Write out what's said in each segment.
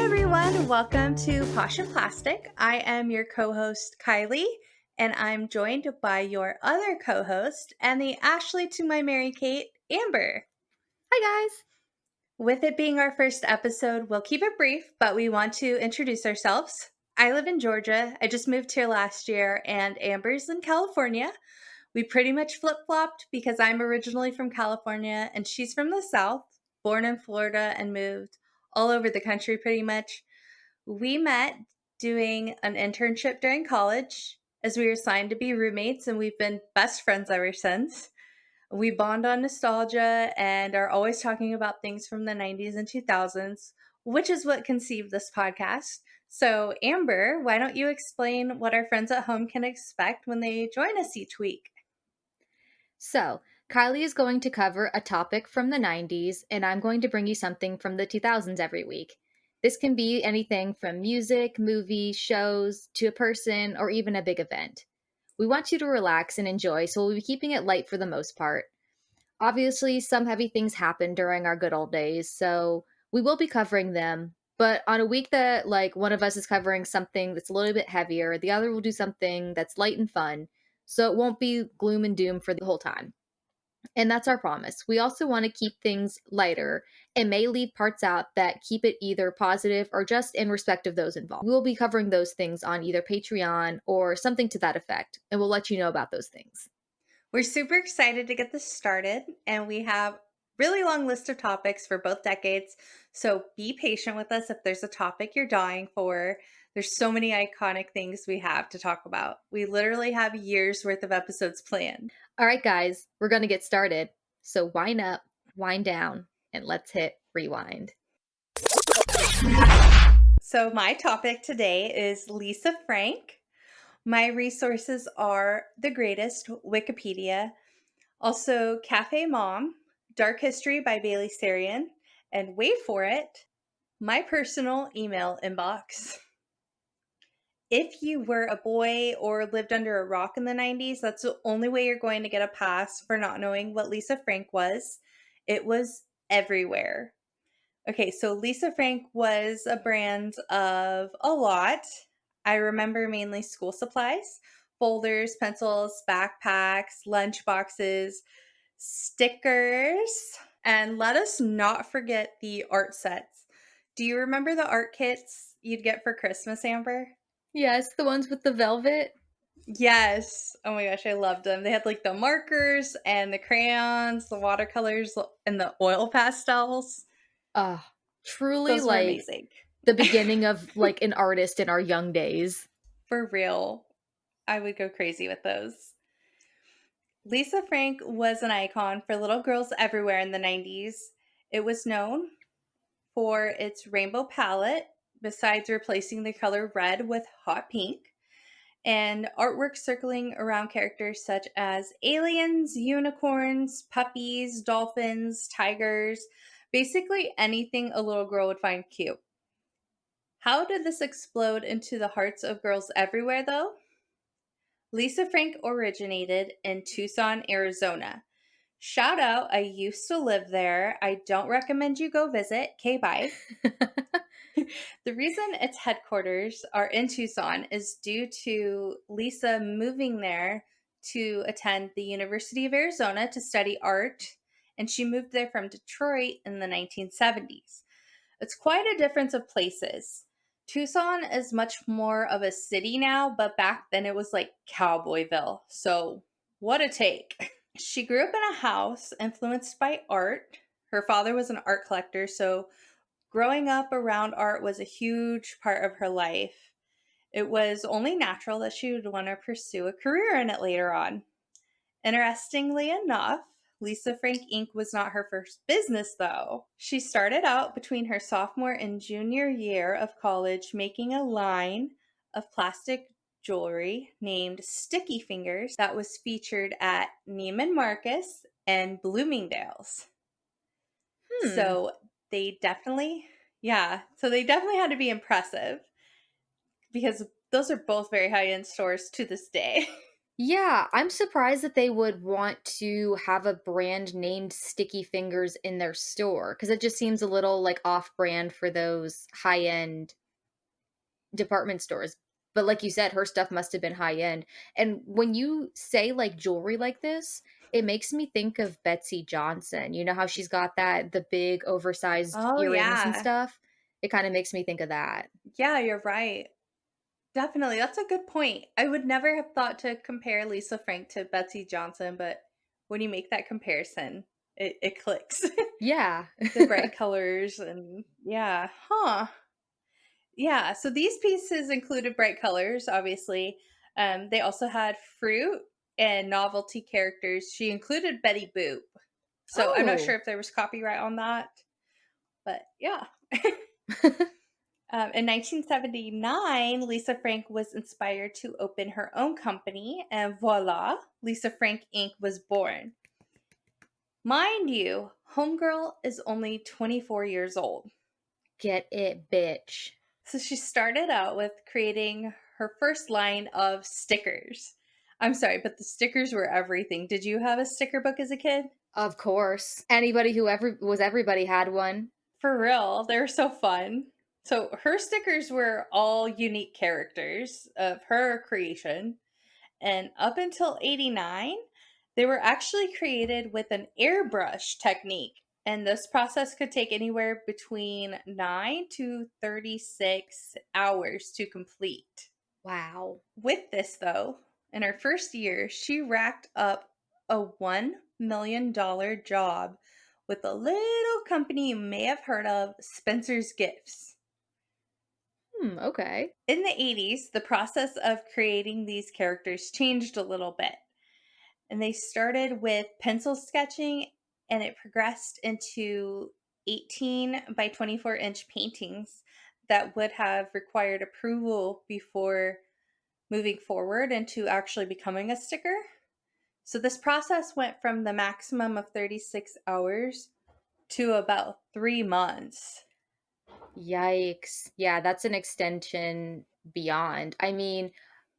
everyone, welcome to Posh Plastic. I am your co-host Kylie, and I'm joined by your other co-host and the Ashley to my Mary Kate, Amber. Hi guys! With it being our first episode, we'll keep it brief, but we want to introduce ourselves. I live in Georgia. I just moved here last year, and Amber's in California. We pretty much flip-flopped because I'm originally from California and she's from the South, born in Florida and moved all over the country pretty much. We met doing an internship during college as we were assigned to be roommates, and we've been best friends ever since. We bond on nostalgia and are always talking about things from the 90s and 2000s, which is what conceived this podcast. So, Amber, why don't you explain what our friends at home can expect when they join us each week? So, Kylie is going to cover a topic from the 90s, and I'm going to bring you something from the 2000s every week. This can be anything from music, movies, shows, to a person, or even a big event. We want you to relax and enjoy, so we'll be keeping it light for the most part. Obviously, some heavy things happened during our good old days, so we will be covering them. But on a week that, like, one of us is covering something that's a little bit heavier, the other will do something that's light and fun, so it won't be gloom and doom for the whole time. And that's our promise. We also want to keep things lighter and may leave parts out that keep it either positive or just in respect of those involved. We will be covering those things on either Patreon or something to that effect, and we'll let you know about those things. We're super excited to get this started, and we have really long list of topics for both decades. So be patient with us if there's a topic you're dying for. There's so many iconic things we have to talk about. We literally have years worth of episodes planned. All right, guys, we're going to get started. So wind up, wind down, and let's hit rewind. So my topic today is Lisa Frank. My resources are the greatest, Wikipedia, also Cafe Mom, Dark History by Bailey Sarian, and wait for it, my personal email inbox. If you were a boy or lived under a rock in the 90s, that's the only way you're going to get a pass for not knowing what Lisa Frank was. It was everywhere. Okay, so Lisa Frank was a brand of a lot. I remember mainly school supplies, folders, pencils, backpacks, lunch boxes, stickers, and let us not forget the art sets. Do you remember the art kits you'd get for Christmas, Amber? Yes, the ones with the velvet. Yes. Oh my gosh, I loved them. They had like the markers and the crayons, the watercolors, and the oil pastels. Truly Those were like amazing. the beginning of like an artist in our young days. For real. I would go crazy with those. Lisa Frank was an icon for little girls everywhere in the 90s. It was known for its rainbow palette, besides replacing the color red with hot pink, and artwork circling around characters such as aliens, unicorns, puppies, dolphins, tigers, basically anything a little girl would find cute. How did this explode into the hearts of girls everywhere, though? Lisa Frank originated in Tucson, Arizona. Shout out, I used to live there. I don't recommend you go visit. Okay, bye. The reason its headquarters are in Tucson is due to Lisa moving there to attend the University of Arizona to study art, and she moved there from Detroit in the 1970s. It's quite a difference of places. Tucson is much more of a city now, but back then it was like Cowboyville. So, what a take. She grew up in a house influenced by art. Her father was an art collector, so growing up around art was a huge part of her life. It was only natural that she would want to pursue a career in it later on. Interestingly enough, Lisa Frank Inc. was not her first business, though. She started out between her sophomore and junior year of college making a line of plastic jewelry named Sticky Fingers that was featured at Neiman Marcus and Bloomingdale's. So they definitely, so they definitely had to be impressive because those are both very high-end stores to this day. Yeah, I'm surprised that they would want to have a brand named Sticky Fingers in their store because it just seems a little like off brand for those high end department stores. But like you said, her stuff must have been high end. And when you say like jewelry like this, it makes me think of Betsy Johnson. You know how she's got the big oversized Oh, earrings and yeah. stuff? It kind of makes me think of that. Yeah, you're right. Definitely, that's a good point. I would never have thought to compare Lisa Frank to Betsy Johnson, but when you make that comparison, it clicks. Yeah. The bright colors and yeah, huh. Yeah, so these pieces included bright colors, obviously. They also had fruit and novelty characters. She included Betty Boop. So I'm not sure Oh. if there was copyright on that, but yeah. In 1979, Lisa Frank was inspired to open her own company, and voila, Lisa Frank Inc. was born. Mind you, Homegirl is only 24 years old. Get it, bitch. So she started out with creating her first line of stickers. I'm sorry, but the stickers were everything. Did you have a sticker book as a kid? Of course. Anybody who ever was everybody had one. For real, they were so fun. So her stickers were all unique characters of her creation. And up until 89, they were actually created with an airbrush technique. And this process could take anywhere between 9 to 36 hours to complete. Wow. With this, though, in her first year, she racked up a $1 million job with a little company you may have heard of, Spencer's Gifts. Okay. In the 80s, the process of creating these characters changed a little bit. And they started with pencil sketching and it progressed into 18 by 24-inch paintings that would have required approval before moving forward into actually becoming a sticker. So this process went from the maximum of 36 hours to about 3 months. Yikes. Yeah, that's an extension beyond. I mean,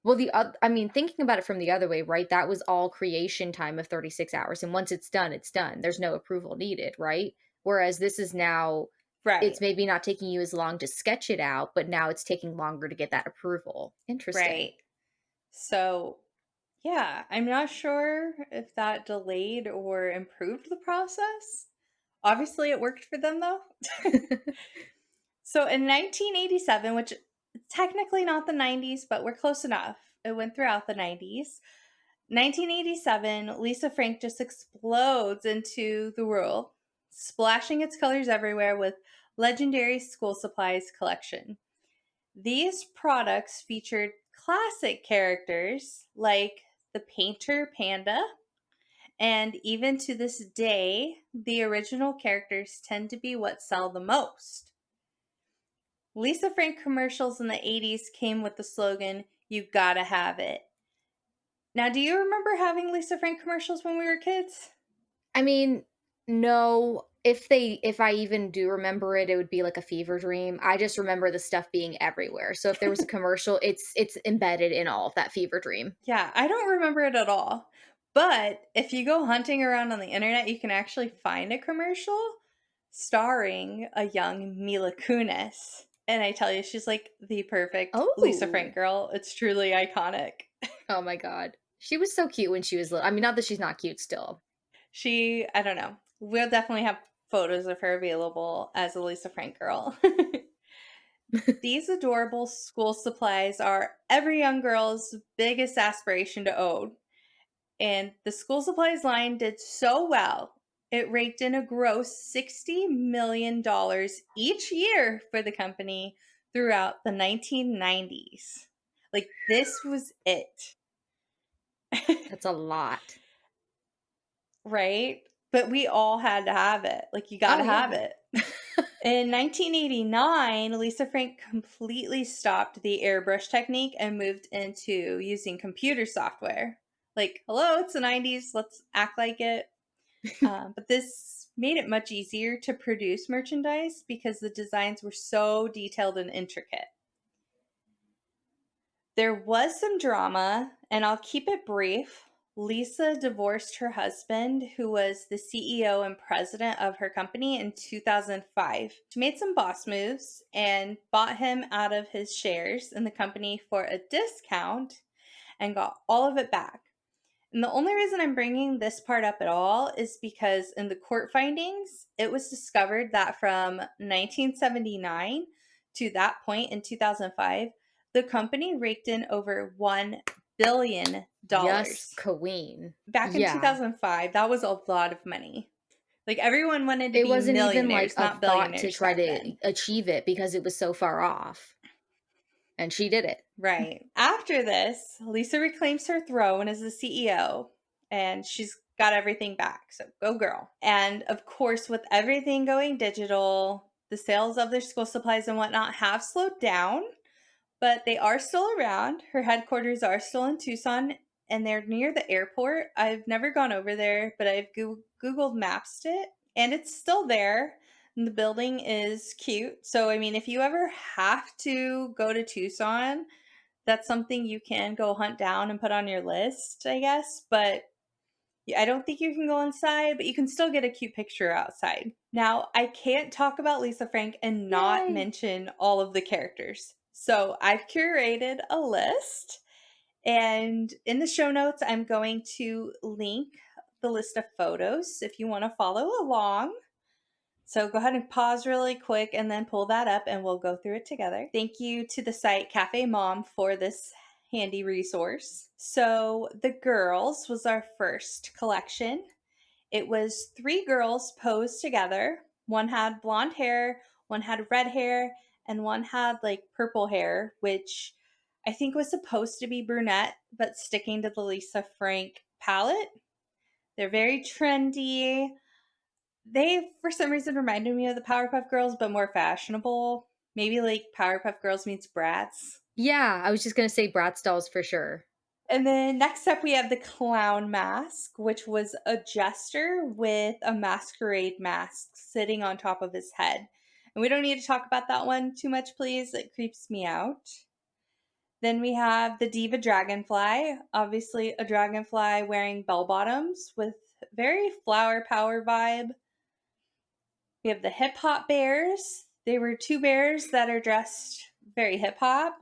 well, I mean, thinking about it from the other way, right? That was all creation time of 36 hours. And once it's done, it's done. There's no approval needed, right? Whereas this is now, Right, it's maybe not taking you as long to sketch it out, but now it's taking longer to get that approval. Interesting. right. So, yeah, I'm not sure if that delayed or improved the process. Obviously, it worked for them though. So in 1987, which technically not the 90s, but we're close enough, it went throughout the 90s. 1987, Lisa Frank just explodes into the world, splashing its colors everywhere with legendary school supplies collection. These products featured classic characters like the painter panda, and even to this day, the original characters tend to be what sell the most. Lisa Frank commercials in the 80s came with the slogan, "You gotta have it." Now, do you remember having Lisa Frank commercials when we were kids? I mean, no, if I even do remember it, it would be like a fever dream. I just remember the stuff being everywhere. So if there was a commercial, it's embedded in all of that fever dream. Yeah, I don't remember it at all. But if you go hunting around on the internet, you can actually find a commercial starring a young Mila Kunis. And I tell you, she's like the perfect Lisa Frank Oh. girl. It's truly iconic. Oh my god. She was so cute when she was little. I mean, not that she's not cute still. I don't know. We'll definitely have photos of her available as a Lisa Frank girl. These adorable school supplies are every young girl's biggest aspiration to own. And the school supplies line did so well, it raked in a gross $60 million each year for the company throughout the 1990s. Like, this was it. That's a lot. Right? But we all had to have it. Like, you got Oh to have yeah. it. In 1989, Lisa Frank completely stopped the airbrush technique and moved into using computer software. Like, hello, it's the 90s, let's act like it. But this made it much easier to produce merchandise because the designs were so detailed and intricate. There was some drama And I'll keep it brief. Lisa divorced her husband, who was the CEO and president of her company, in 2005. She made some boss moves and bought him out of his shares in the company for a discount and got all of it back. And the only reason I'm bringing this part up at all is because in the court findings, it was discovered that from 1979 to that point in 2005, the company raked in over $1 billion. Yes, queen. Back in Yeah. 2005, that was a lot of money. Like everyone wanted to It be wasn't even like millionaires, a not thought to billionaires try back to then. achieve it because it was so far off. And she did it. Right. After this, Lisa reclaims her throne as the CEO and she's got everything back. So go girl. And of course, with everything going digital, the sales of their school supplies and whatnot have slowed down, but they are still around. Her headquarters are still in Tucson and they're near the airport. I've never gone over there, but I've Googled Maps it and it's still there. And the building is cute. So, I mean, if you ever have to go to Tucson, that's something you can go hunt down and put on your list, I guess. But yeah, I don't think you can go inside, but you can still get a cute picture outside. Now, I can't talk about Lisa Frank and not Yay. mention all of the characters. So I've curated a list, and in the show notes, I'm going to link the list of photos if you want to follow along. So go ahead and pause really quick and then pull that up and we'll go through it together. Thank you to the site Cafe Mom for this handy resource. So The Girls was our first collection. It was three girls posed together. One had blonde hair, one had red hair, and one had like purple hair, which I think was supposed to be brunette, but sticking to the Lisa Frank palette. They're very trendy. They, for some reason, reminded me of the Powerpuff Girls, but more fashionable. Maybe like Powerpuff Girls meets Bratz. Yeah, I was just gonna say Bratz dolls for sure. And then next up, we have the clown mask, which was a jester with a masquerade mask sitting on top of his head. And we don't need to talk about that one too much, please. It creeps me out. Then we have the Diva Dragonfly, obviously a dragonfly wearing bell bottoms with very flower power vibe. We have the hip hop bears. They were two bears that are dressed very hip hop,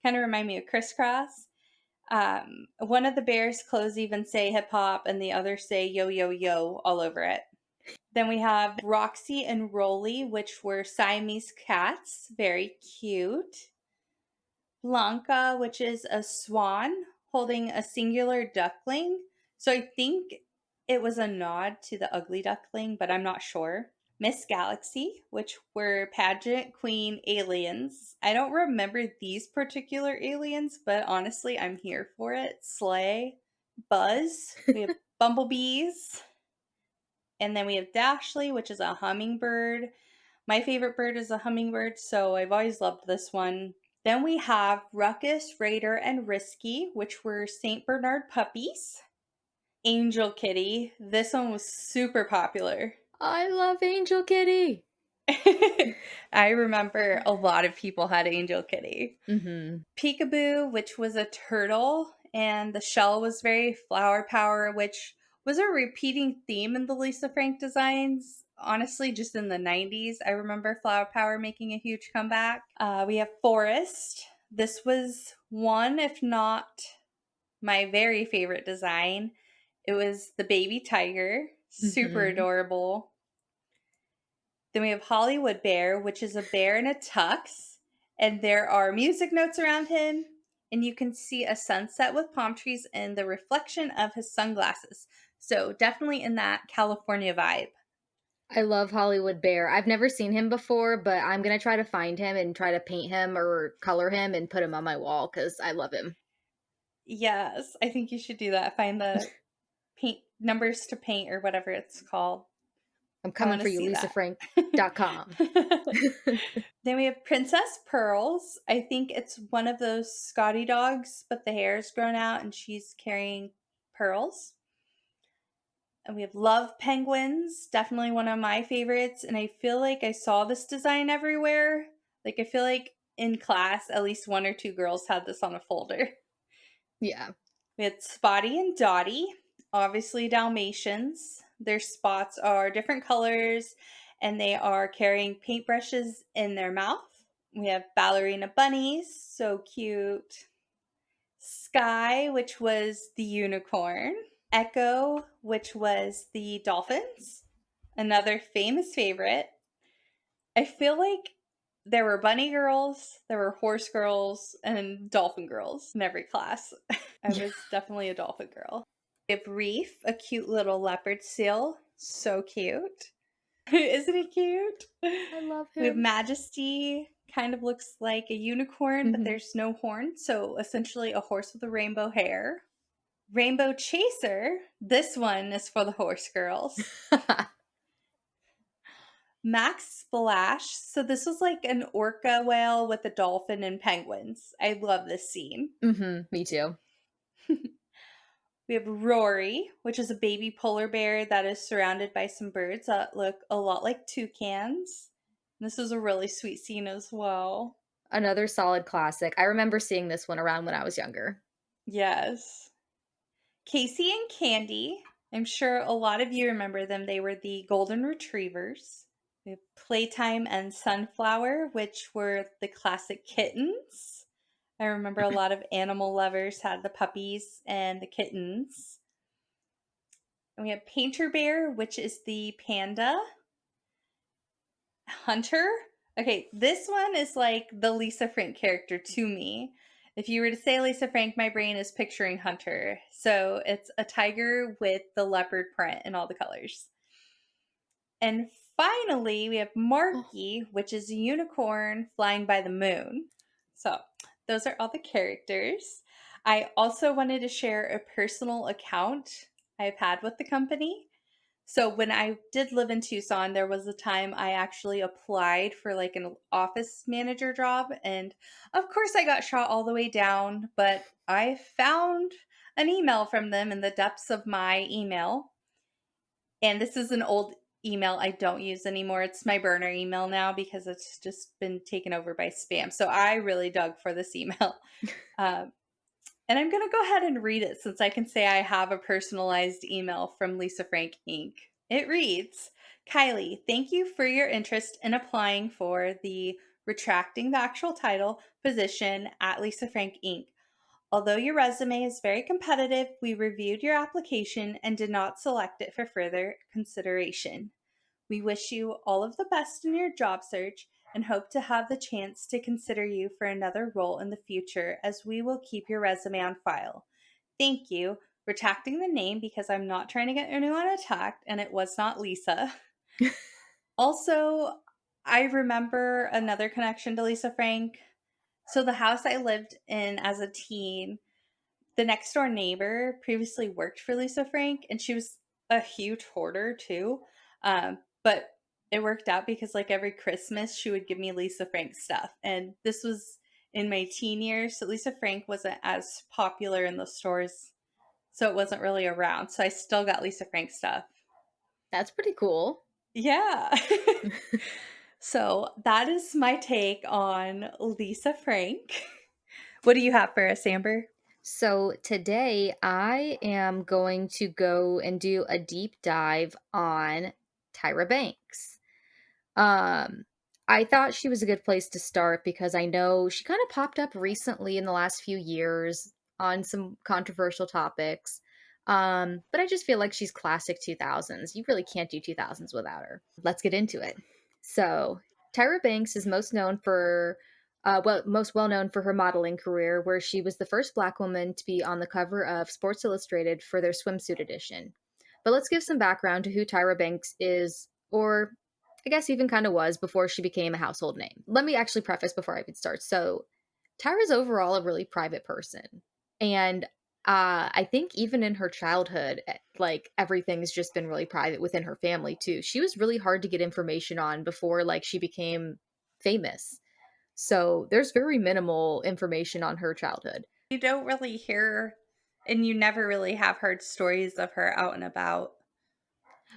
kind of remind me of Crisscross. One of the bears' clothes even say hip hop, and the other say yo yo yo all over it. Then we have Roxy and Rolly, which were Siamese cats, very cute. Blanca, which is a swan holding a singular duckling. So I think it was a nod to the ugly duckling, but I'm not sure. Miss Galaxy, which were pageant queen aliens. I don't remember these particular aliens, but honestly, I'm here for it. Slay. Buzz. We have bumblebees. And then we have Dashley, which is a hummingbird. My favorite bird is a hummingbird, so I've always loved this one. Then we have Ruckus, Raider, and Risky, which were St. Bernard puppies. Angel Kitty. This one was super popular. I love Angel Kitty. I remember a lot of people had Angel Kitty. Mhm. Peekaboo, which was a turtle, and the shell was very flower power, which was a repeating theme in the Lisa Frank designs. Honestly, just in the 90s, I remember flower power making a huge comeback. We have Forest. This was one, if not my very favorite design. It was the baby tiger, super Mhm. adorable. Then we have Hollywood Bear, which is a bear in a tux, and there are music notes around him, and you can see a sunset with palm trees and the reflection of his sunglasses. So definitely in that California vibe. I love Hollywood Bear. I've never seen him before, but I'm gonna try to find him and try to paint him or color him and put him on my wall because I love him. Yes, I think you should do that. Find the paint numbers to paint or whatever it's called. I'm I coming want to for you, see that. lisafrank.com. Then we have Princess Pearls. I think it's one of those Scotty dogs, but the hair is grown out and she's carrying pearls. And we have Love Penguins, definitely one of my favorites. And I feel like I saw this design everywhere. Like, I feel like in class, at least one or two girls had this on a folder. Yeah. We had Spotty and Dottie, obviously Dalmatians. Their spots are different colors and they are carrying paintbrushes in their mouth. We have ballerina bunnies, so cute. Sky, which was the unicorn. Echo, which was the dolphins. Another famous favorite. I feel like there were bunny girls, there were horse girls, and dolphin girls in every class. I was definitely a dolphin girl. We have Reef, a cute little leopard seal. So cute. Isn't he cute? I love We have him. Majesty, kind of looks like a unicorn, but Mhm. there's no horn. So essentially a horse with a rainbow hair. Rainbow Chaser, this one is for the horse girls. Max Splash. So this was like an orca whale with a dolphin and penguins. I love this scene. Mhm, me too. We have Rory, which is a baby polar bear that is surrounded by some birds that look a lot like toucans. This is a really sweet scene as well. Another solid classic. I remember seeing this one around when I was younger. Yes. Casey and Candy. I'm sure a lot of you remember them. They were the golden retrievers. We have Playtime and Sunflower, which were the classic kittens. I remember a lot of animal lovers had the puppies and the kittens. And we have Painter Bear, which is the panda. Hunter. Okay, this one is like the Lisa Frank character to me. If you were to say Lisa Frank, my brain is picturing Hunter. So it's a tiger with the leopard print and all the colors. And finally, we have Oh. Marky, which is a unicorn flying by the moon. So those are all the characters. I also wanted to share a personal account I've had with the company. So when I did live in Tucson, there was a time I actually applied for like an office manager job. And of course, I got shot all the way down, but I found an email from them in the depths of my email. And this is an old email I don't use anymore. It's my burner email now because it's just been taken over by spam. So I really dug for this email. Um, and I'm going to go ahead and read it since I can say I have a personalized email from Lisa Frank Inc. It reads, Kylie, thank you for your interest in applying for the retracting the actual title position at Lisa Frank Inc. Although your resume is very competitive, we reviewed your application and did not select it for further consideration. We wish you all of the best in your job search and hope to have the chance to consider you for another role in the future as we will keep your resume on file. Thank you. Retracting the name because I'm not trying to get anyone attacked and it was not Lisa. Also, I remember another connection to Lisa Frank. So, the house I lived in as a teen, the next door neighbor previously worked for Lisa Frank, and she was a huge hoarder too. But it worked out because, like, every Christmas, she would give me Lisa Frank stuff. And this was in my teen years. So, Lisa Frank wasn't as popular in the stores. So, it wasn't really around. So, I still got Lisa Frank stuff. That's pretty cool. Yeah. So, that is my take on Lisa Frank. What do you have for us, Amber? So today I am going to go and do a deep dive on Tyra Banks. Um, I thought she was a good place to start because I know she kind of popped up recently in the last few years on some controversial topics. But I just feel like she's classic 2000s. You really can't do 2000s without her. Let's get into it. So, Tyra Banks is most well known for her modeling career, where she was the first Black woman to be on the cover of Sports Illustrated for their swimsuit edition. But let's give some background to who Tyra Banks is, or I guess even kind of was before she became a household name. Let me actually preface before I even start. So, Tyra's overall a really private person. And I think even in her childhood, like everything's just been really private within her family too. She was really hard to get information on before like she became famous. So there's very minimal information on her childhood. You don't really hear and you never really have heard stories of her out and about.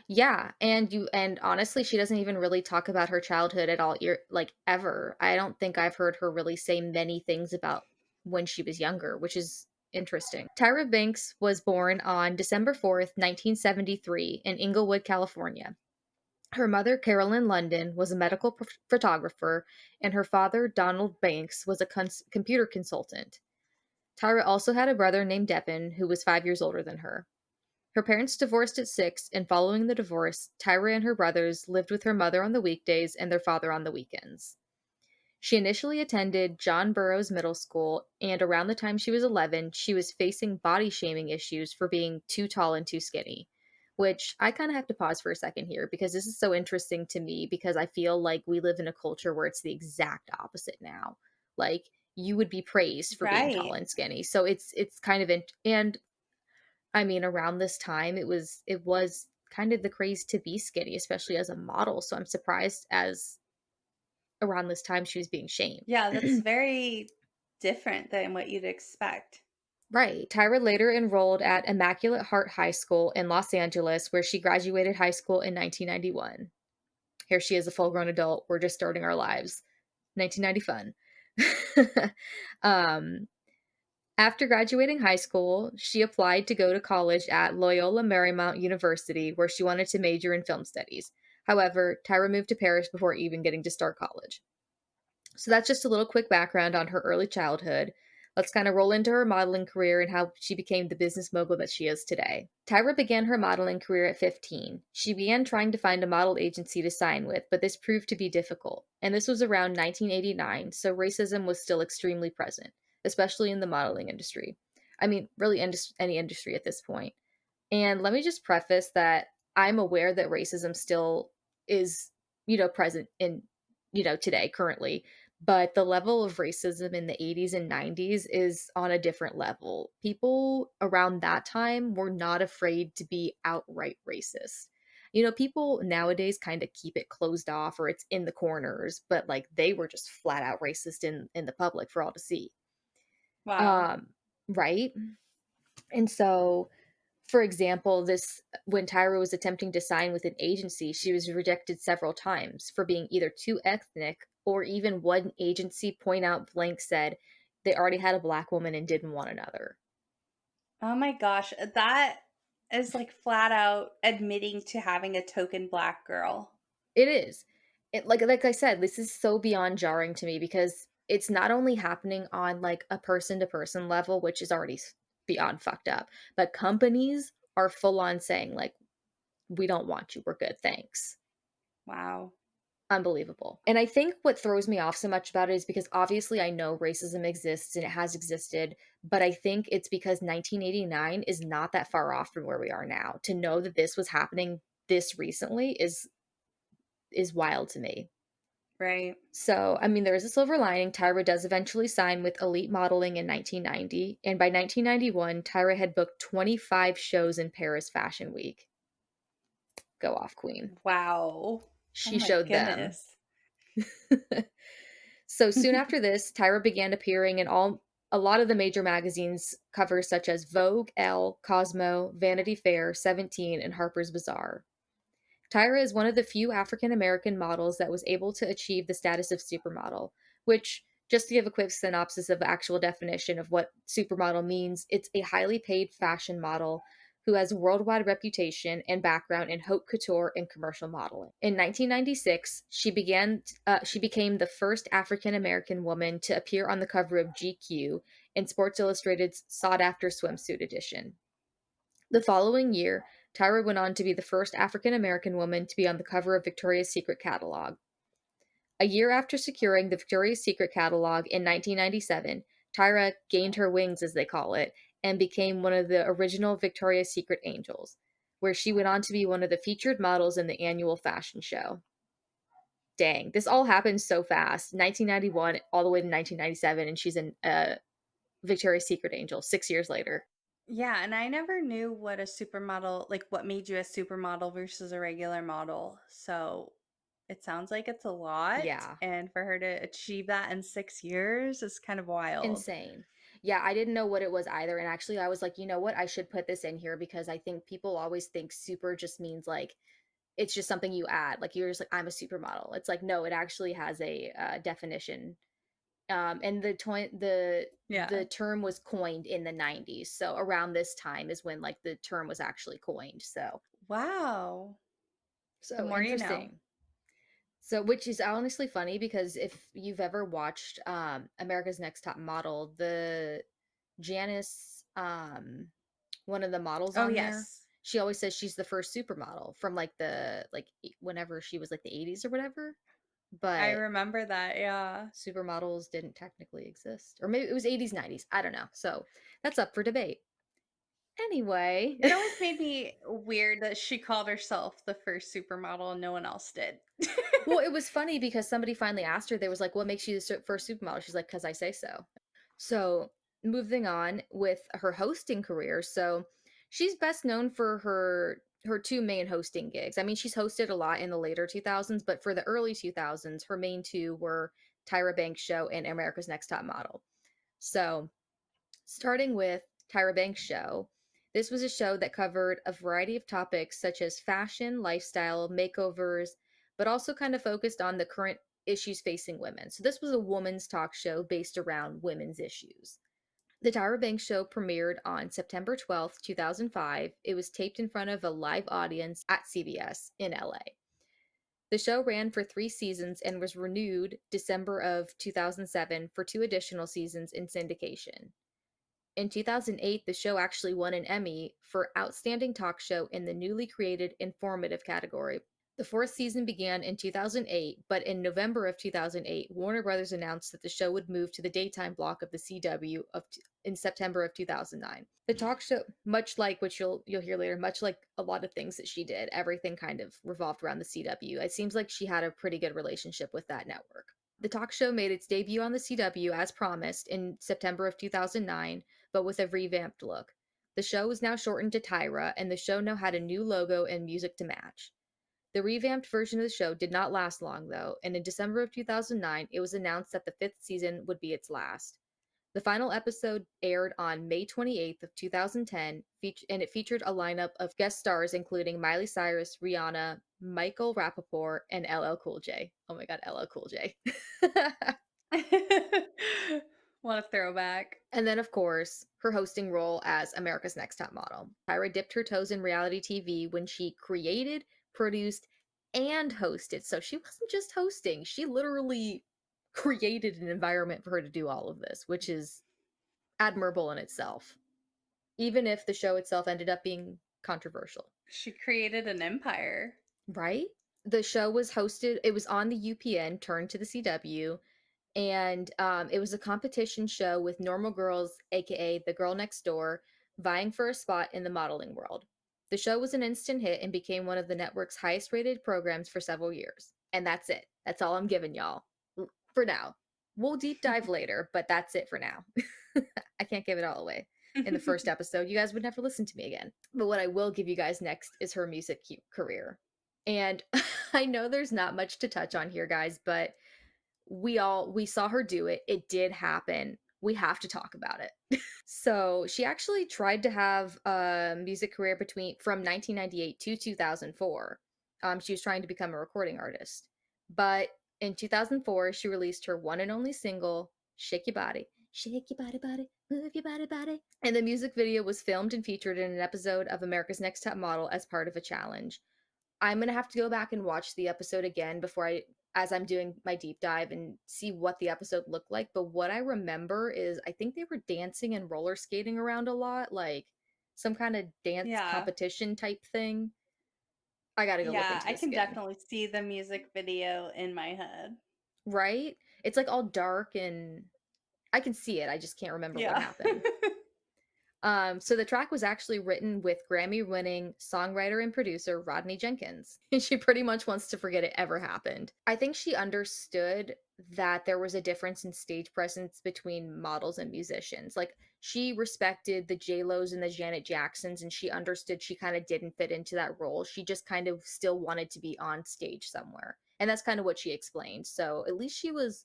Yeah, and honestly, she doesn't even really talk about her childhood at all, like ever. I don't think I've heard her really say many things about when she was younger, which is interesting. Tyra Banks was born on December 4th, 1973, in Inglewood, California. Her mother, Carolyn London, was a medical photographer, and her father, Donald Banks, was a computer consultant. Tyra also had a brother named Devin, who was 5 years older than her. Her parents divorced at 6, and following the divorce, Tyra and her brothers lived with her mother on the weekdays and their father on the weekends. She initially attended John Burroughs Middle School, and around the time she was 11, she was facing body shaming issues for being too tall and too skinny. Which I kind of have to pause for a second here because this is so interesting to me because I feel like we live in a culture where it's the exact opposite now. Like you would be praised for being tall Right. and skinny. So it's kind of and I mean around this time it was kind of the craze to be skinny, especially as a model. So I'm surprised as around this time she was being shamed. Yeah, that's very different than what you'd expect. Right. Tyra later enrolled at Immaculate Heart High School in Los Angeles, where she graduated high school in 1991. Here she is, a full grown adult. We're just starting our lives. 1990 fun. um, After graduating high school, she applied to go to college at Loyola Marymount University, where she wanted to major in film studies. However, Tyra moved to Paris before even getting to start college. So that's just a little quick background on her early childhood. Let's kind of roll into her modeling career and how she became the business mogul that she is today. Tyra began her modeling career at 15. She began trying to find a model agency to sign with, but this proved to be difficult. And this was around 1989, so racism was still extremely present, especially in the modeling industry. I mean, really, any industry at this point. And let me just preface that I'm aware that racism still is, present in, today currently, but the level of racism in the 80s and 90s is on a different level. People around that time were not afraid to be outright racist. People nowadays kind of keep it closed off or it's in the corners, but like they were just flat out racist in the public for all to see. Wow. Um, right? And so for example, this when Tyra was attempting to sign with an agency, she was rejected several times for being either too ethnic or even one agency point out blank said they already had a black woman and didn't want another. Oh my gosh, that is like flat out admitting to having a token black girl. It is. Like I said, this is so beyond jarring to me because it's not only happening on like a person to person level, which is already beyond fucked up, but companies are full on saying like we don't want you. We're good. Thanks. Wow. Unbelievable. And I think what throws me off so much about it is because obviously I know racism exists and it has existed, but I think it's because 1989 is not that far off from where we are now. To know that this was happening this recently is wild to me. Right. So, I mean, there is a silver lining. Tyra does eventually sign with Elite Modeling in 1990, and by 1991, Tyra had booked 25 shows in Paris Fashion Week. Go off, queen. Wow. Oh She my showed them. goodness. So soon after this, Tyra began appearing in a lot of the major magazines covers such as Vogue, Elle, Cosmo, Vanity Fair, 17, and Harper's Bazaar. Tyra is one of the few African American models that was able to achieve the status of supermodel, which, just to give a quick synopsis of the actual definition of what supermodel means, it's a highly paid fashion model who has a worldwide reputation and background in haute couture and commercial modeling. In 1996, she became the first African American woman to appear on the cover of GQ in Sports Illustrated's sought-after swimsuit edition. The following year, Tyra went on to be the first African American woman to be on the cover of Victoria's Secret catalog. A year after securing the Victoria's Secret catalog in 1997, Tyra gained her wings, as they call it, and became one of the original Victoria's Secret angels, where she went on to be one of the featured models in the annual fashion show. Dang, this all happened so fast. 1991 all the way to 1997, and she's a Victoria's Secret angel 6 years later. Yeah, and I never knew what a supermodel, like what made you a supermodel versus a regular model. So it sounds like it's a lot. Yeah. And for her to achieve that in 6 years is kind of wild. Insane. Yeah, I didn't know what it was either. And actually, I was like, you know what? I should put this in here because I think people always think super just means like it's just something you add. Like you're just like, I'm a supermodel. It's like, no, it actually has a definition And the Yeah. term was coined in the 90s. So around this time is when like the term was actually coined. Wow. The So more you know. interesting. So, which is honestly funny because if you've ever watched America's Next Top Model, the Janice, one of the models Oh, on there, yes. she always says she's the first supermodel from like whenever she was like the 80s or whatever. I But remember that. Yeah. supermodels didn't technically exist, or maybe it was 80s, 90s. I don't know. So that's up for debate. Anyway, It always made me weird that she called herself the first supermodel and no one else did. well, it was funny because somebody finally asked her. They was like, "What makes you the first supermodel?" She's like, "Cause I say so." So, moving on with her hosting career. So, she's best known for her two main hosting gigs. I mean, she's hosted a lot in the later 2000s, but for the early 2000s, her main two were Tyra Banks show and America's Next Top Model. So, starting with Tyra Banks show, this was a show that covered a variety of topics such as fashion, lifestyle, makeovers, but also kind of focused on the current issues facing women. So this was a woman's talk show based around women's issues. The Tyra Banks show premiered on September 12th, 2005. It was taped in front of a live audience at CBS in LA. The show ran for 3 seasons and was renewed December of 2007 for 2 additional seasons in syndication. In 2008, the show actually won an Emmy for Outstanding Talk Show in the newly created Informative category. The fourth season began in 2008, but in November of 2008, Warner Brothers announced that the show would move to the daytime block of the CW in September of 2009. The talk show, much like which you'll hear later, much like a lot of things that she did, everything kind of revolved around the CW. It seems like she had a pretty good relationship with that network. The talk show made its debut on the CW as promised in September of 2009, but with a revamped look. The show was now shortened to Tyra, and the show now had a new logo and music to match. The revamped version of the show did not last long, though, and in December of 2009, it was announced that the fifth season would be its last. The final episode aired on May 28th of 2010, and it featured a lineup of guest stars including Miley Cyrus, Rihanna, Michael Rappaport, and LL Cool J. Oh my god, LL Cool J. What a throwback. And then, of course, her hosting role as America's Next Top Model. Tyra dipped her toes in reality TV when she created, produced, and hosted. So she wasn't just hosting, she literally created an environment for her to do all of this, which is admirable in itself, even if the show itself ended up being controversial. She created an empire. Right? The show was hosted, it was on the UPN, turned to the CW, and it was a competition show with normal girls, aka the girl next door, vying for a spot in the modeling world. The show was an instant hit and became one of the network's highest rated programs for several years. And that's it. That's all I'm giving y'all for now. We'll deep dive later, but that's it for now. I can't give it all away. In the first episode, you guys would never listen to me again. But what I will give you guys next is her music career. And I know there's not much to touch on here, guys, but we saw her do it. It did happen. We have to talk about it. So she actually tried to have a music career between from 1998 to 2004. She was trying to become a recording artist, but in 2004 she released her one and only single, Shake Your Body, Body, Move Your Body, Body." And the music video was filmed and featured in an episode of America's Next Top Model as part of a challenge. I'm gonna have to go back and watch the episode again as I'm doing my deep dive and see what the episode looked like. But what I remember is I think they were dancing and roller skating around a lot, like some kind of dance Yeah. competition type thing. I gotta go look Yeah, into I this can again. definitely see the music video in my head. Right? It's like all dark and I can see it. I just can't remember what Yeah. happened. So the track was actually written with Grammy-winning songwriter and producer Rodney Jenkins. And she pretty much wants to forget it ever happened. I think she understood that there was a difference in stage presence between models and musicians. Like she respected the J-Los and the Janet Jacksons, and she understood she kind of didn't fit into that role. She just kind of still wanted to be on stage somewhere. And that's kind of what she explained. So at least she was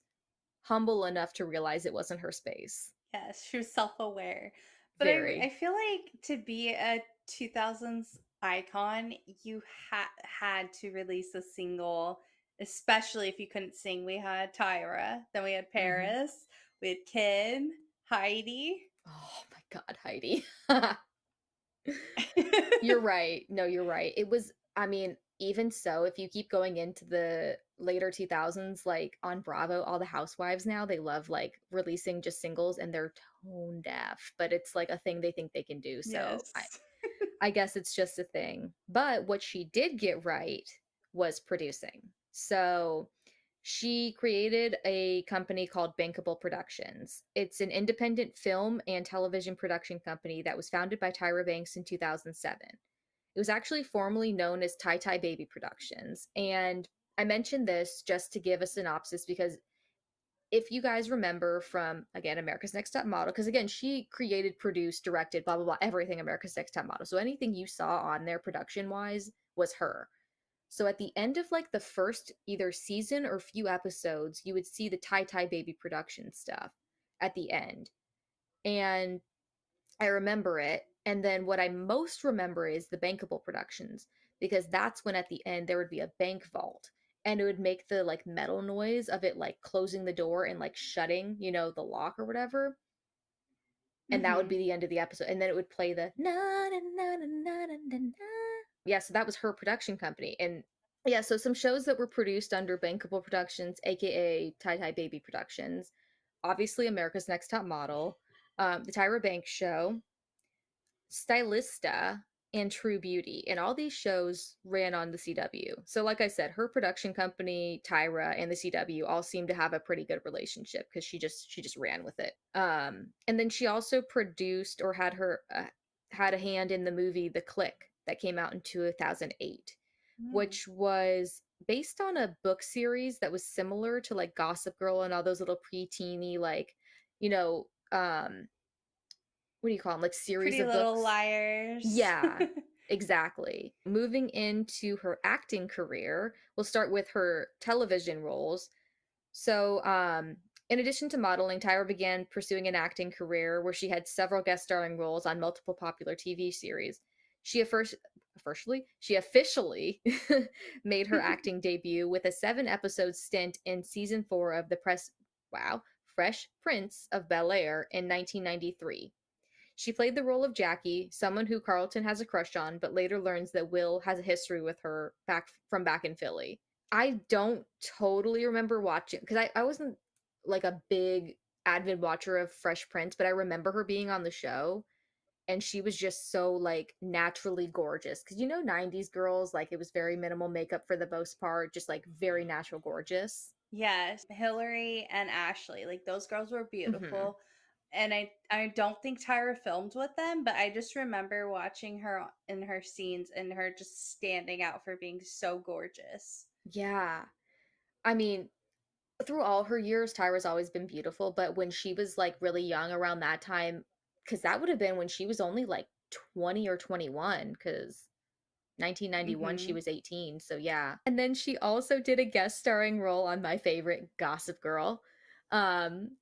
humble enough to realize it wasn't her space. Yes, she was self-aware. But I Very. feel like to be a 2000s icon, you had to release a single, especially if you couldn't sing. We had Tyra, then we had Mhm. Paris. with Kim, Heidi. Oh my god, Heidi. You're right. No, you're right. It was I mean, even so, if you keep going into the later 2000s, like, on Bravo, all the housewives now, they love, like, releasing just singles, and they're tone deaf, but it's, like, a thing they think they can do, so Yes. I guess it's just a thing. But what she did get right was producing. So she created a company called Bankable Productions. It's an independent film and television production company that was founded by Tyra Banks in 2007. It was actually formerly known as Tie Tie Baby Productions. And I mentioned this just to give a synopsis because if you guys remember from, again, America's Next Top Model, because again, she created, produced, directed, blah, blah, blah, everything America's Next Top Model. So anything you saw on there production wise was her. So at the end of like the first either season or few episodes, you would see the Tie Tie Baby production stuff at the end. And I remember it. And then what I most remember is the bankable productions because that's when at the end there would be a bank vault and it would make the like metal noise of it like closing the door and like shutting, the lock or whatever. And that would be Mhm. the end of the episode. And then it would play the na na na na na na na. Yeah, so that was her production company. And yeah, so some shows that were produced under Bankable Productions, aka Tie Tie Baby Productions. Obviously, America's Next Top Model, the Tyra Banks Show, Stylista, and True Beauty. And all these shows ran on the CW. So, like I said, her production company, Tyra, and the CW all seem to have a pretty good relationship because she just ran with it. And then she also produced or had a hand in the movie The Click that came out in 2008, Mm. which was based on a book series that was similar to like Gossip Girl and all those little preteeny like, you know, what do you call them? Like series Pretty of Little books. Liars. Yeah, exactly. Moving into her acting career, we'll start with her television roles. So, in addition to modeling, Tyra began pursuing an acting career where she had several guest starring roles on multiple popular TV series. She officially made her acting debut with a 7-episode stint in season 4 of Fresh Prince of Bel-Air in 1993. She played the role of Jackie, someone who Carlton has a crush on, but later learns that Will has a history with her back in Philly. I don't totally remember watching because I wasn't like a big avid watcher of Fresh Prince, but I remember her being on the show and she was just so like naturally gorgeous because 90s girls, like it was very minimal makeup for the most part, just like very natural gorgeous. Yes, Hillary and Ashley, like those girls were Hmm. beautiful. And I don't think Tyra filmed with them, but I just remember watching her in her scenes and her just standing out for being so gorgeous. Yeah. I mean, through all her years, Tyra's always been beautiful, but when she was like really young around that time, because that would have been when she was only like 20 or 21, because 1991 she Mhm. was 18, so yeah. And then she also did a guest starring role on my favorite Gossip Girl.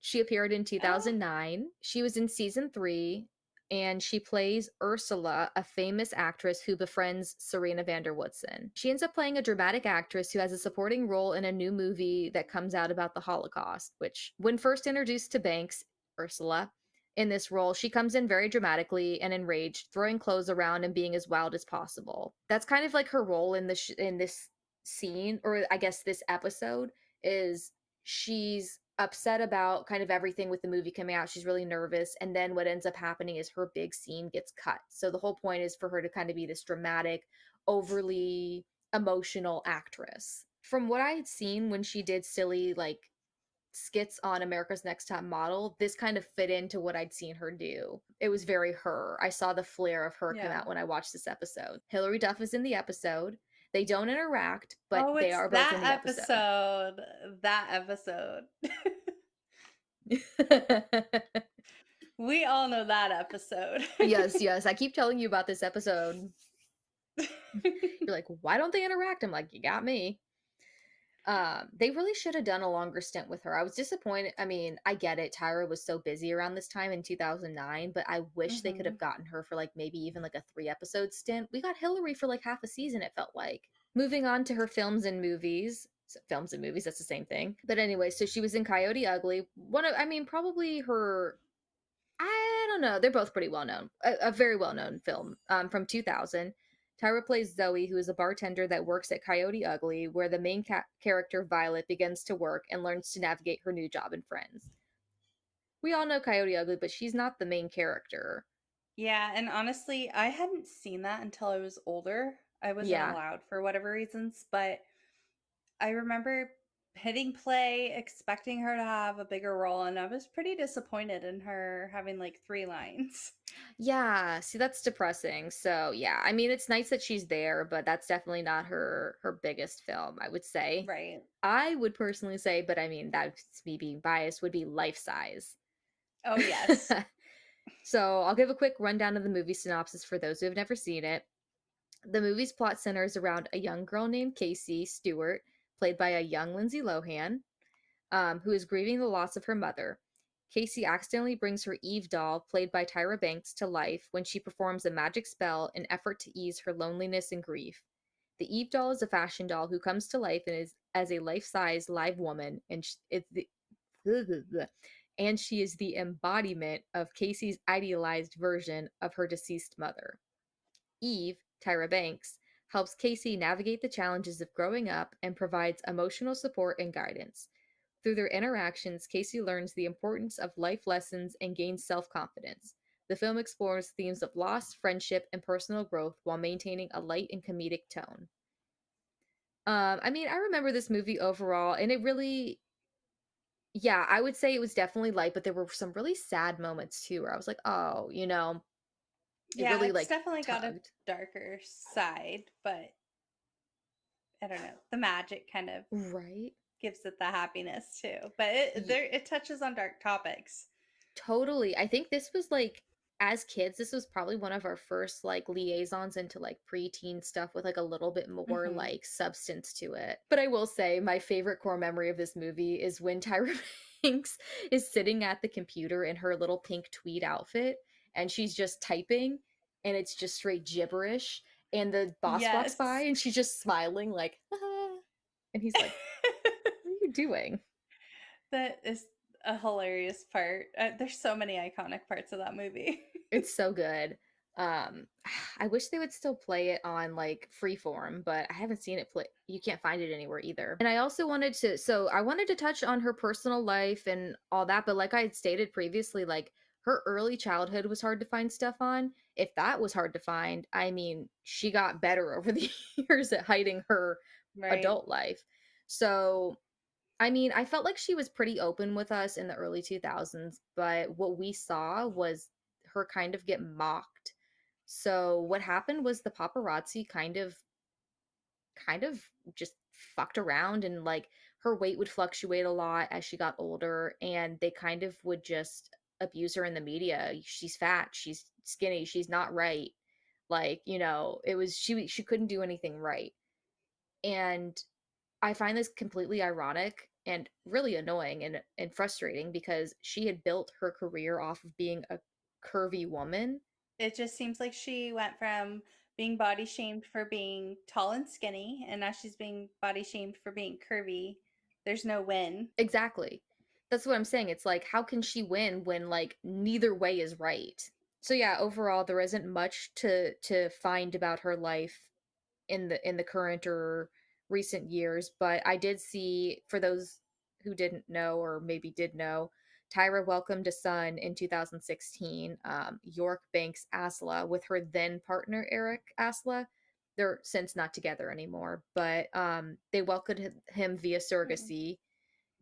She appeared in Oh, 2009. She was in season 3 and she plays Ursula, a famous actress who befriends Serena van der Woodsen. She ends up playing a dramatic actress who has a supporting role in a new movie that comes out about the Holocaust, which when first introduced to Banks, Ursula, in this role, she comes in very dramatically and enraged, throwing clothes around and being as wild as possible. That's kind of like her role in this scene, or I guess this episode, is she's upset about kind of everything with the movie coming out. She's really nervous, and then what ends up happening is her big scene gets cut. So the whole point is for her to kind of be this dramatic, overly emotional actress. From what I had seen when she did silly like skits on America's Next Top Model, this kind of fit into what I'd seen her do. It was very her. I saw the flair of her come yeah. out when I watched this episode. Hilary Duff is in the episode. They don't interact, but Oh, they it's are both in that the episode. episode. That episode. We all know that episode. Yes, yes. I keep telling you about this episode. You're like, why don't they interact? I'm like, you got me. They really should have done a longer stint with her. I was disappointed. I mean, I get it. Tyra was so busy around this time in 2009, but I wish they could have Mhm. gotten her for like maybe even like a 3-episode stint. We got Hillary for like half a season, it felt like. Moving on to her films and movies. films and movies, that's the same thing. But anyway, so she was in Coyote Ugly. One of, I mean, probably her, I don't know, they're both pretty well known. A very well known film from 2000. Tyra plays Zoe, who is a bartender that works at Coyote Ugly, where the main character, Violet, begins to work and learns to navigate her new job and friends. We all know Coyote Ugly, but she's not the main character. Yeah, and honestly, I hadn't seen that until I was older. I wasn't Yeah. allowed for whatever reasons, but I remember hitting play, expecting her to have a bigger role, and I was pretty disappointed in her having like 3 lines. Yeah, see, that's depressing. So, yeah, I mean, it's nice that she's there, but that's definitely not her biggest film, I would say. Right. I would personally say, but I mean, that's me being biased, would be Life Size. Oh, yes. So, I'll give a quick rundown of the movie synopsis for those who have never seen it. The movie's plot centers around a young girl named Casey Stewart, played by a young Lindsay Lohan, who is grieving the loss of her mother. Casey accidentally brings her Eve doll, played by Tyra Banks, to life when she performs a magic spell in effort to ease her loneliness and grief. The Eve doll is a fashion doll who comes to life and is as a life-size live woman, and it's the and she is the embodiment of Casey's idealized version of her deceased mother. Eve, Tyra Banks, helps Casey navigate the challenges of growing up and provides emotional support and guidance. Through their interactions, Casey learns the importance of life lessons and gains self confidence. The film explores themes of loss, friendship, and personal growth while maintaining a light and comedic tone. I mean, I remember this movie overall, and it really, yeah, I would say it was definitely light, but there were some really sad moments too, where I was like, oh, it Yeah, really it's like definitely got a tugged. darker side, but I don't know. The magic kind of Right? gives it the happiness too. But it touches on dark topics. Totally. I think this was like as kids, this was probably one of our first like liaisons into like preteen stuff with like a little bit more Mhm. like substance to it. But I will say my favorite core memory of this movie is when Tyra Banks is sitting at the computer in her little pink tweed outfit and she's just typing and it's just straight gibberish and the boss walks by Yes. and she's just smiling like ah, and he's like, "What are you doing?" That is a hilarious part. There's so many iconic parts of that movie. It's so good. Um, I wish they would still play it on like Freeform, but I haven't seen it play. You can't find it anywhere either. And I also wanted to, so I wanted to touch on her personal life and all that, but like I had stated previously, like her early childhood was hard to find stuff on. If that was hard to find, I mean, she got better over the years at hiding her Right. adult life. So I mean, I felt like she was pretty open with us in the early 2000s, but what we saw was her kind of get mocked. So what happened was the paparazzi kind of just fucked around and like her weight would fluctuate a lot as she got older and they kind of would just abuse her in the media. She's fat, she's skinny, she's not right. Like, it was she couldn't do anything right. And I find this completely ironic and really annoying and frustrating because she had built her career off of being a curvy woman. It just seems like she went from being body shamed for being tall and skinny, and now she's being body shamed for being curvy. There's no win. Exactly. That's what I'm saying. It's like, how can she win when like neither way is right? So yeah, overall there isn't much to find about her life in the current or recent years, but I did see, for those who didn't know or maybe did know, Tyra welcomed a son in 2016, York Banks Asla, with her then partner Eric Asla. They're since not together anymore, but they welcomed him via Mm. surrogacy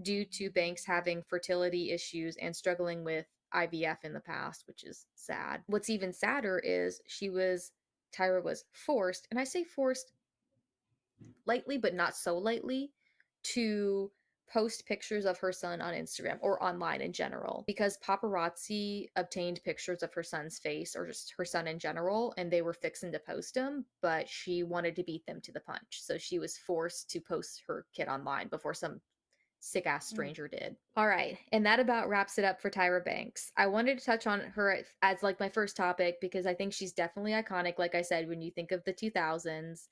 due to Banks having fertility issues and struggling with IVF in the past, which is sad. What's even sadder is Tyra was forced, and I say forced lightly, but not so lightly, to post pictures of her son on Instagram or online in general because paparazzi obtained pictures of her son's face or just her son in general and they were fixing to post them, but she wanted to beat them to the punch. So she was forced to post her kid online before some sick ass Mm. stranger did. All right, and that about wraps it up for Tyra Banks. I wanted to touch on her as like my first topic because I think she's definitely iconic. Like I said, when you think of the 2000s,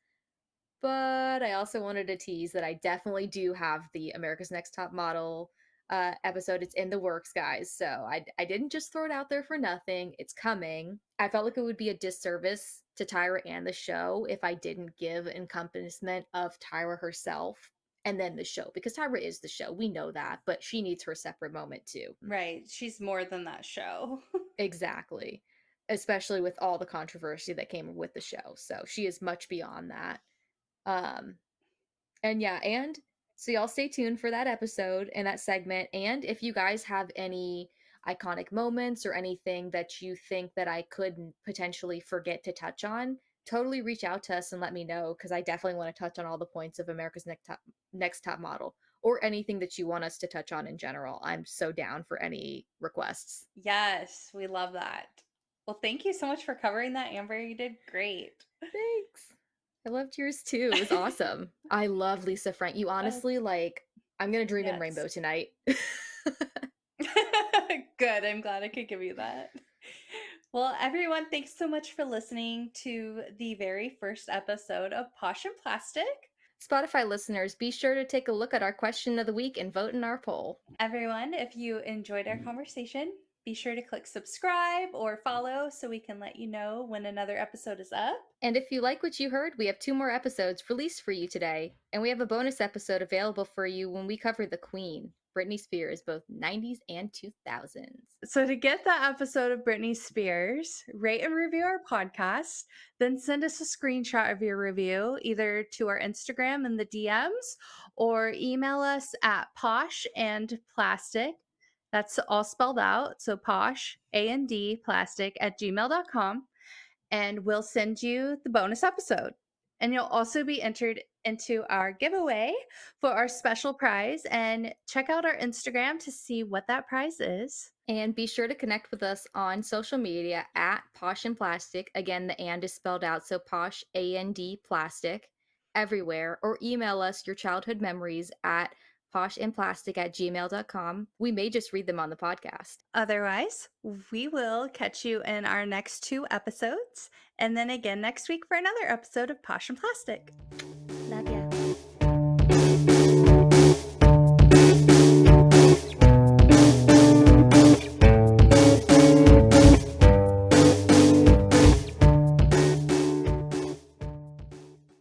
But I also wanted to tease that I definitely do have the America's Next Top Model episode. It's in the works, guys. So I didn't just throw it out there for nothing. It's coming. I felt like it would be a disservice to Tyra and the show if I didn't give encompassment of Tyra herself and then the show, because Tyra is the show. We know that, but she needs her separate moment too. Right. She's more than that show. Exactly. Especially with all the controversy that came with the show. So she is much beyond that. Um, And yeah, and so y'all stay tuned for that episode and that segment. And if you guys have any iconic moments or anything that you think that I could potentially forget to touch on, totally reach out to us and let me know, because I definitely want to touch on all the points of America's Next Top Model or anything that you want us to touch on in general. I'm so down for any requests. Yes, we love that. Well, thank you so much for covering that, Amber. You did great. Thanks. I loved yours too. It was awesome. I love Lisa Frank. You Oh, honestly, like, I'm gonna dream in yes. rainbow tonight. Good. I'm glad I could give you that. Well, everyone, thanks so much for listening to the very first episode of Posh and Plastic. Spotify listeners, be sure to take a look at our question of the week and vote in our poll. Everyone, if you enjoyed our conversation, be sure to click subscribe or follow so we can let you know when another episode is up. And if you like what you heard, we have 2 more episodes released for you today. And we have a bonus episode available for you when we cover the Queen, Britney Spears, both 90s and 2000s. So, to get that episode of Britney Spears, rate and review our podcast, then send us a screenshot of your review either to our Instagram in the DMs or email us at posh and plastic. That's all spelled out. So, posh, and plastic at gmail.com. And we'll send you the bonus episode. And you'll also be entered into our giveaway for our special prize. And check out our Instagram to see what that prize is. And be sure to connect with us on social media at Posh and Plastic. Again, the and is spelled out, so Posh, Plastic, everywhere. Or email us your childhood memories at poshandplastic@gmail.com. We may just read them on the podcast. Otherwise, we will catch you in our next 2 episodes and then again next week for another episode of Posh and Plastic.